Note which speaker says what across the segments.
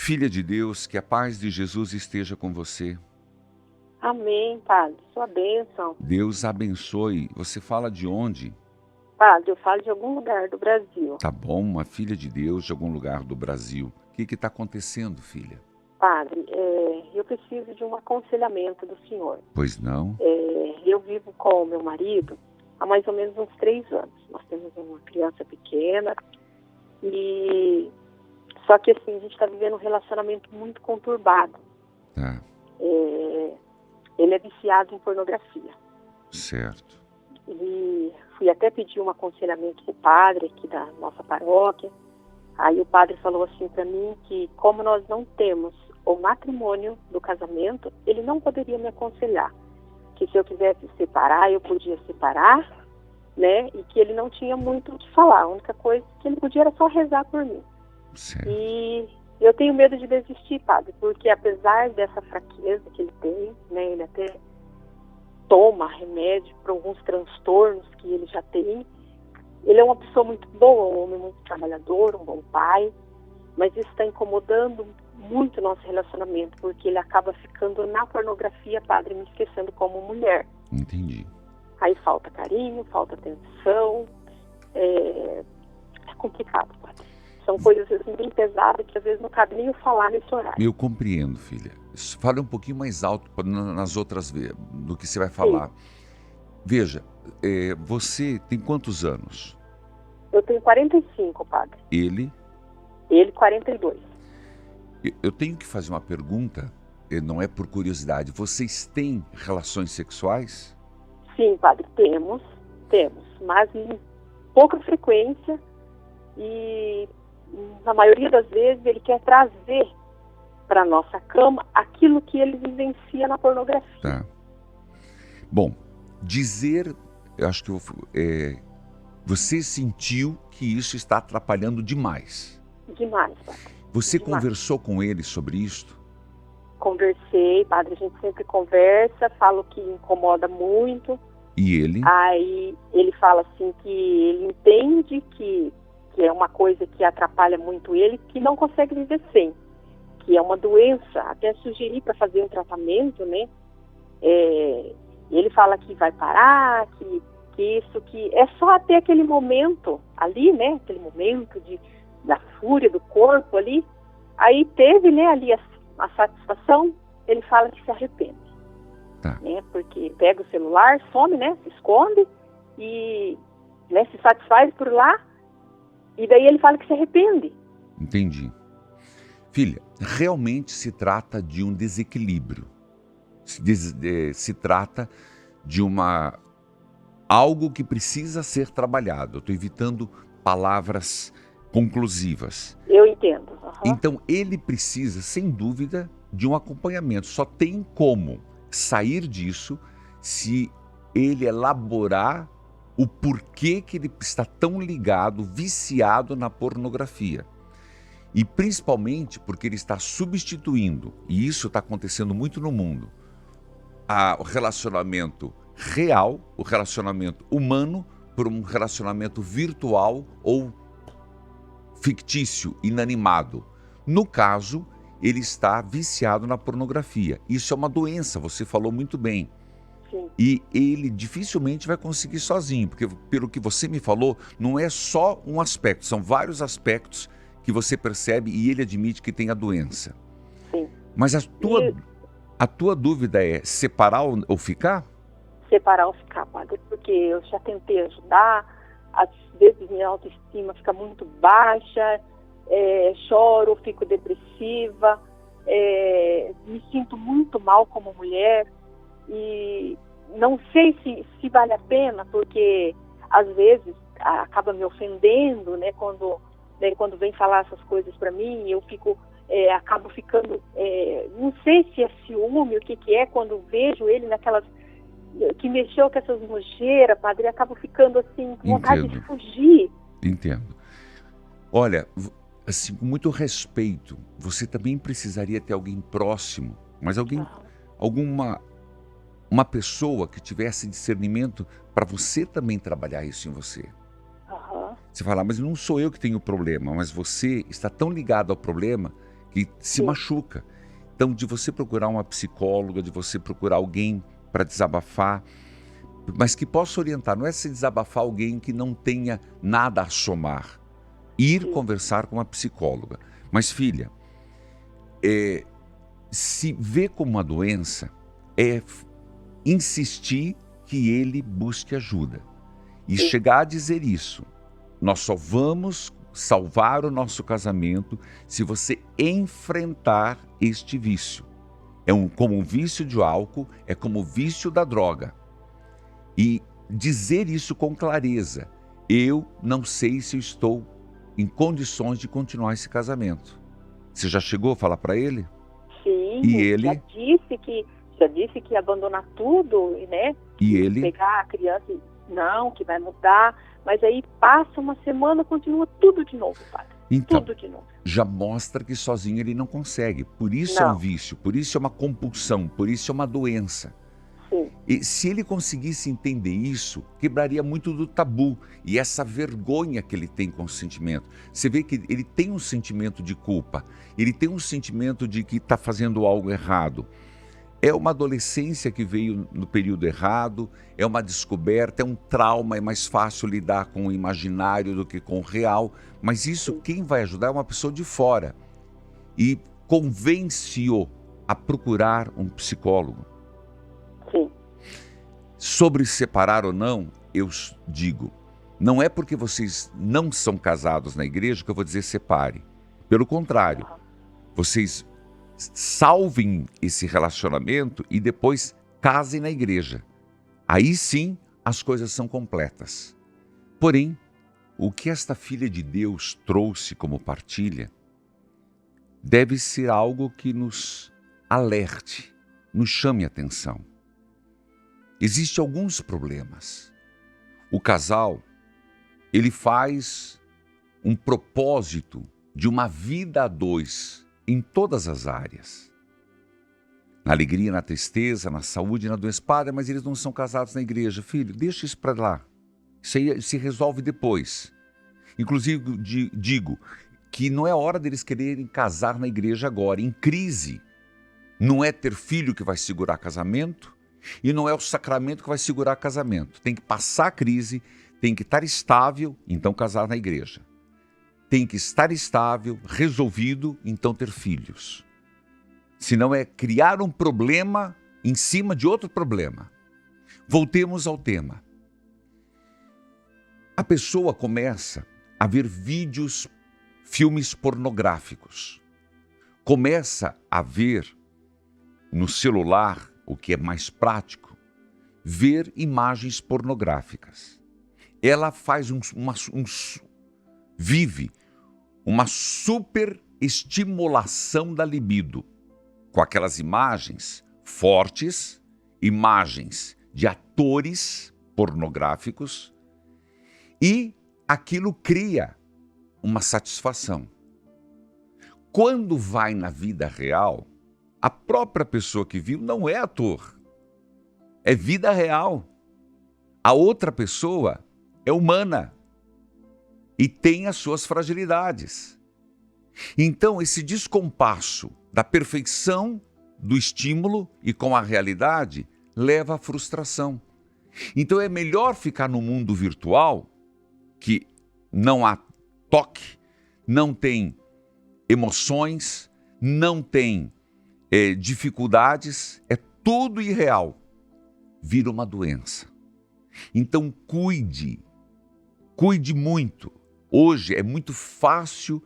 Speaker 1: Filha de Deus, que a paz de Jesus esteja com você.
Speaker 2: Amém, Padre. Sua bênção.
Speaker 1: Deus abençoe. Você fala de onde?
Speaker 2: Padre, eu falo de algum lugar do Brasil.
Speaker 1: Tá bom, uma filha de Deus de algum lugar do Brasil. O que está acontecendo, filha?
Speaker 2: Padre, eu preciso de um aconselhamento do senhor.
Speaker 1: Pois não?
Speaker 2: Eu vivo com o meu marido há mais ou menos uns 3 anos. Nós temos uma criança pequena e... Só que assim, a gente está vivendo um relacionamento muito conturbado.
Speaker 1: Tá.
Speaker 2: Ele é viciado em pornografia.
Speaker 1: Certo.
Speaker 2: E fui até pedir um aconselhamento para o padre aqui da nossa paróquia. Aí o padre falou assim para mim que como nós não temos o matrimônio do casamento, ele não poderia me aconselhar. Que se eu quisesse separar, eu podia separar, né? E que ele não tinha muito o que falar. A única coisa que ele podia era só rezar por mim.
Speaker 1: Certo.
Speaker 2: E eu tenho medo de desistir, padre, porque apesar dessa fraqueza que ele tem, né, ele até toma remédio para alguns transtornos que ele já tem. Ele é uma pessoa muito boa, um homem muito trabalhador, um bom pai, mas isso está incomodando muito o nosso relacionamento, porque ele acaba ficando na pornografia, padre, me esquecendo como mulher.
Speaker 1: Entendi.
Speaker 2: Aí falta carinho, falta atenção, é complicado, padre. São coisas assim bem pesadas que às vezes não cabe nem eu falar nesse horário.
Speaker 1: Eu compreendo, filha. Fale um pouquinho mais alto nas outras vezes, do que você vai falar. Sim. Veja, você tem quantos anos?
Speaker 2: Eu tenho 45, padre.
Speaker 1: Ele?
Speaker 2: Ele, 42.
Speaker 1: Eu tenho que fazer uma pergunta, não é por curiosidade. Vocês têm relações sexuais?
Speaker 2: Sim, padre, temos, mas em pouca frequência e na maioria das vezes ele quer trazer para nossa cama aquilo que ele vivencia na pornografia.
Speaker 1: Tá. Bom, eu acho que você sentiu que isso está atrapalhando demais.
Speaker 2: Demais, padre.
Speaker 1: Você
Speaker 2: demais.
Speaker 1: Conversou com ele sobre isto?
Speaker 2: Conversei, padre, a gente sempre conversa, falo que incomoda muito.
Speaker 1: E ele?
Speaker 2: Aí ele fala assim que ele entende que é uma coisa que atrapalha muito ele, que não consegue viver sem, que é uma doença, até sugeri para fazer um tratamento, né? Ele fala que vai parar, que é só até aquele momento ali, né? Aquele momento da fúria do corpo ali, aí teve, né, ali a satisfação, ele fala que se arrepende.
Speaker 1: Tá.
Speaker 2: Né? Porque pega o celular, some, né? Se esconde e, né, se satisfaz por lá. E daí ele fala que se arrepende.
Speaker 1: Entendi. Filha, realmente se trata de um desequilíbrio. Se trata de algo que precisa ser trabalhado. Eu estou evitando palavras conclusivas.
Speaker 2: Eu entendo. Uhum.
Speaker 1: Então ele precisa, sem dúvida, de um acompanhamento. Só tem como sair disso se ele elaborar o porquê que ele está tão ligado, viciado na pornografia. E principalmente porque ele está substituindo, e isso está acontecendo muito no mundo, o relacionamento real, o relacionamento humano, por um relacionamento virtual ou fictício, inanimado. No caso, ele está viciado na pornografia. Isso é uma doença, você falou muito bem.
Speaker 2: Sim.
Speaker 1: E ele dificilmente vai conseguir sozinho, porque pelo que você me falou, não é só um aspecto, são vários aspectos que você percebe e ele admite que tem a doença.
Speaker 2: Sim.
Speaker 1: Mas a tua dúvida é separar ou ficar?
Speaker 2: Separar ou ficar, padre, porque eu já tentei ajudar, às vezes minha autoestima fica muito baixa, choro, fico depressiva, me sinto muito mal como mulher. E não sei se vale a pena, porque às vezes acaba me ofendendo, né, quando vem falar essas coisas para mim, eu acabo ficando, não sei se é ciúme, o que é, quando vejo ele naquelas, que mexeu com essas nojeiras, padre, eu acabo ficando assim, com vontade de fugir.
Speaker 1: Entendo. Olha, assim, com muito respeito, você também precisaria ter alguém próximo, mas uma pessoa que tivesse discernimento para você também trabalhar isso em você.
Speaker 2: Uhum.
Speaker 1: Você fala, mas não sou eu que tenho o problema, mas você está tão ligado ao problema que se
Speaker 2: Sim.
Speaker 1: machuca. Então, de você procurar uma psicóloga, de você procurar alguém para desabafar, mas que possa orientar. Não é se desabafar alguém que não tenha nada a somar. Ir
Speaker 2: Sim.
Speaker 1: conversar com uma psicóloga. Mas, filha, se vê como uma doença, insistir que ele busque ajuda. E
Speaker 2: Sim.
Speaker 1: chegar a dizer isso. Nós só vamos salvar o nosso casamento se você enfrentar este vício. Como um vício de álcool, é como o vício da droga. E dizer isso com clareza. Eu não sei se eu estou em condições de continuar esse casamento. Você já chegou a falar para ele?
Speaker 2: Sim,
Speaker 1: E ele?
Speaker 2: já disse que ia abandonar tudo, né?
Speaker 1: E ele?
Speaker 2: Pegar a criança e não, que vai mudar. Mas aí passa uma semana, continua tudo de novo, padre.
Speaker 1: Então,
Speaker 2: Tudo de novo.
Speaker 1: já mostra que sozinho ele não consegue. Por isso é um vício, por isso é uma compulsão, por isso é uma doença.
Speaker 2: Sim.
Speaker 1: E se ele conseguisse entender isso, quebraria muito do tabu e essa vergonha que ele tem com o sentimento. Você vê que ele tem um sentimento de culpa, ele tem um sentimento de que está fazendo algo errado. É uma adolescência que veio no período errado, é uma descoberta, é um trauma, é mais fácil lidar com o imaginário do que com o real, mas isso quem vai ajudar é uma pessoa de fora. E convence-o a procurar um psicólogo.
Speaker 2: Sim.
Speaker 1: Sobre separar ou não, eu digo, não é porque vocês não são casados na igreja que eu vou dizer separe. Pelo contrário, vocês salvem esse relacionamento e depois casem na igreja. Aí sim as coisas são completas. Porém, o que esta filha de Deus trouxe como partilha deve ser algo que nos alerte, nos chame a atenção. Existem alguns problemas. O casal, ele faz um propósito de uma vida a dois em todas as áreas. Na alegria, na tristeza, na saúde e na doença. Padre, mas eles não são casados na igreja. Filho, deixa isso para lá. Isso aí se resolve depois. Inclusive, digo que não é hora deles quererem casar na igreja agora, em crise. Não é ter filho que vai segurar casamento e não é o sacramento que vai segurar casamento. Tem que passar a crise, tem que estar estável, então casar na igreja. Tem que estar estável, resolvido, então ter filhos. Senão é criar um problema em cima de outro problema. Voltemos ao tema. A pessoa começa a ver filmes pornográficos. Começa a ver no celular, o que é mais prático, ver imagens pornográficas. Ela faz vive uma superestimulação da libido, com aquelas imagens fortes, imagens de atores pornográficos, e aquilo cria uma satisfação. Quando vai na vida real, a própria pessoa que viu não é ator, é vida real. A outra pessoa é humana e tem as suas fragilidades. Então, esse descompasso da perfeição do estímulo e com a realidade leva à frustração. Então, é melhor ficar no mundo virtual, que não há toque, não tem emoções, não tem dificuldades, é tudo irreal. Vira uma doença. Então, cuide muito. Hoje é muito fácil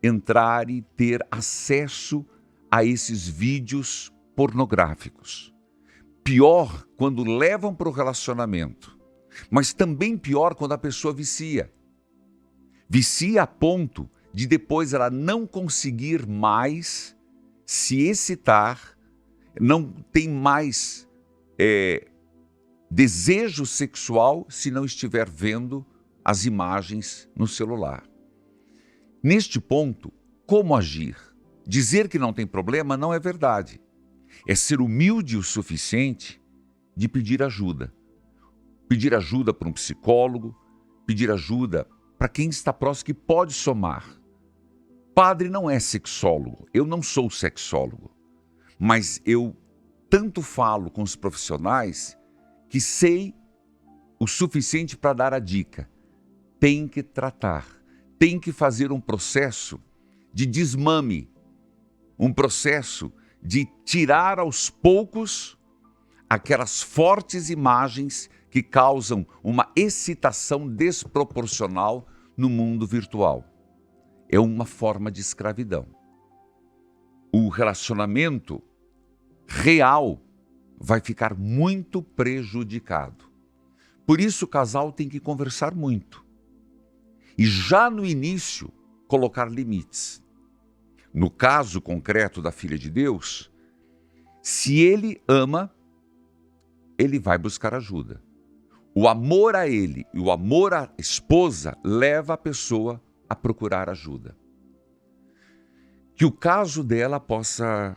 Speaker 1: entrar e ter acesso a esses vídeos pornográficos. Pior quando levam para o relacionamento, mas também pior quando a pessoa vicia. Vicia a ponto de depois ela não conseguir mais se excitar, não tem mais desejo sexual se não estiver vendo as imagens no celular. Neste ponto, como agir? Dizer que não tem problema não é verdade. É ser humilde o suficiente de pedir ajuda. Pedir ajuda para um psicólogo, pedir ajuda para quem está próximo que pode somar. padre não é sexólogo, eu não sou sexólogo, mas eu tanto falo com os profissionais que sei o suficiente para dar a dica. Tem que tratar, tem que fazer um processo de desmame, um processo de tirar aos poucos aquelas fortes imagens que causam uma excitação desproporcional no mundo virtual. É uma forma de escravidão. O relacionamento real vai ficar muito prejudicado. Por isso o casal tem que conversar muito. E já no início, colocar limites. No caso concreto da filha de Deus, se ele ama, ele vai buscar ajuda. O amor a ele e o amor à esposa leva a pessoa a procurar ajuda. Que o caso dela possa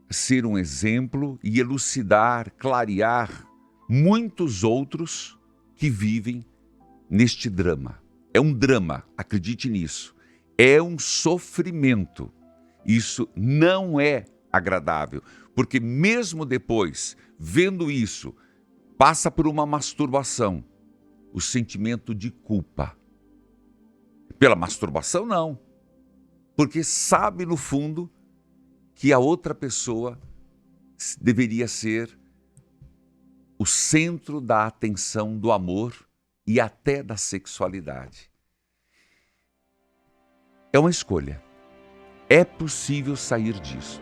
Speaker 1: ser um exemplo e elucidar, clarear muitos outros que vivem neste drama. É um drama, acredite nisso. É um sofrimento. Isso não é agradável, porque mesmo depois, vendo isso, passa por uma masturbação, o sentimento de culpa. Pela masturbação, não. Porque sabe no fundo que a outra pessoa deveria ser o centro da atenção, do amor e até da sexualidade. É uma escolha. É possível sair disso.